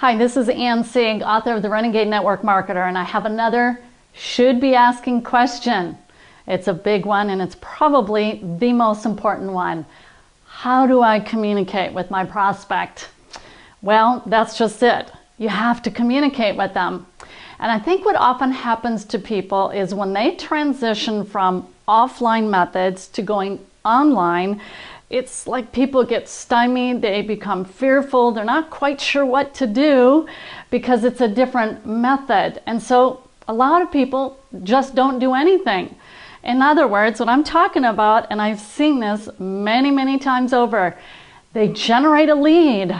Hi, this is Sieg, author of the Renegade Network Marketer, and I have another should be asking question. It's a big one, and it's probably the most important one. How do I communicate with my prospect? Well, that's just it. You have to communicate with them. And I think what often happens to people is when they transition from offline methods to going online, it's like people get stymied, they become fearful, they're not quite sure what to do because it's a different method. And so a lot of people just don't do anything. In other words, what I'm talking about, and I've seen this many times over, they generate a lead,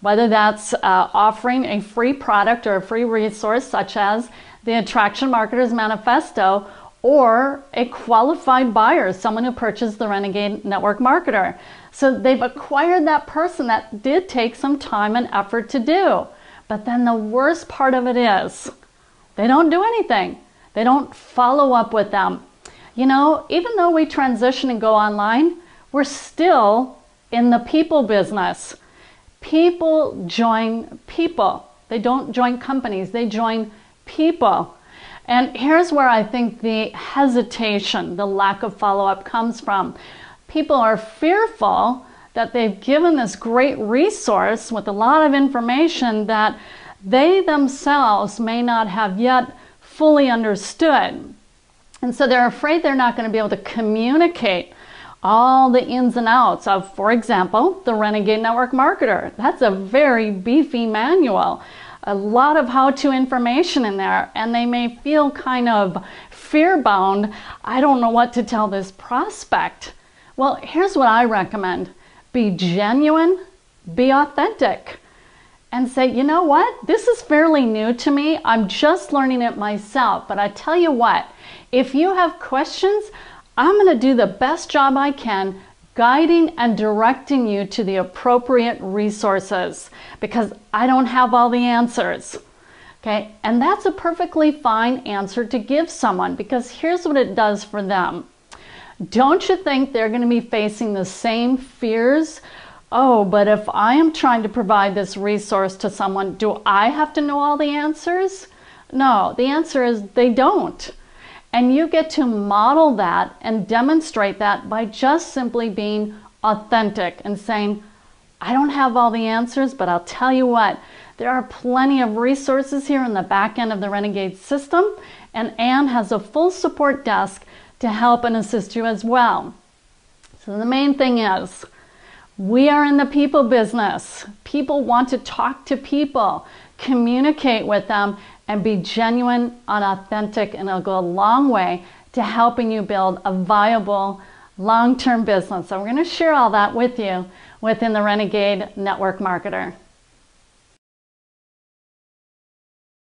whether that's offering a free product or a free resource such as the Attraction Marketer's Manifesto, or a qualified buyer, someone who purchased the Renegade Network Marketer. So they've acquired that person. That did take some time and effort to do. But then the worst part of it is they don't do anything. They don't follow up with them. You know, even though we transition and go online, we're still in the people business. People join people. They don't join companies, they join people. And here's where I think the hesitation, the lack of follow-up comes from. People are fearful that they've given this great resource with a lot of information that they themselves may not have yet fully understood. And so they're afraid they're not going to be able to communicate all the ins and outs of, for example, the Renegade Network Marketer. That's a very beefy manual. A lot of how-to information in there, and they may feel kind of fear-bound. I don't know what to tell this prospect. Well, here's what I recommend. Be genuine, be authentic, and say, you know what? This is fairly new to me. I'm just learning it myself, but I tell you what, if you have questions, I'm going to do the best job I can guiding and directing you to the appropriate resources because I don't have all the answers. Okay, and that's a perfectly fine answer to give someone because here's what it does for them. Don't you think they're going to be facing the same fears? Oh, but if I am trying to provide this resource to someone, do I have to know all the answers? No, the answer is they don't. And you get to model that and demonstrate that by just simply being authentic and saying, I don't have all the answers, but I'll tell you what, there are plenty of resources here in the back end of the Renegade system, and Anne has a full support desk to help and assist you as well. So the main thing is, we are in the people business. People want to talk to people, communicate with them, and be genuine and authentic, and it'll go a long way to helping you build a viable long-term business. So we're going to share all that with you within the Renegade Network Marketer.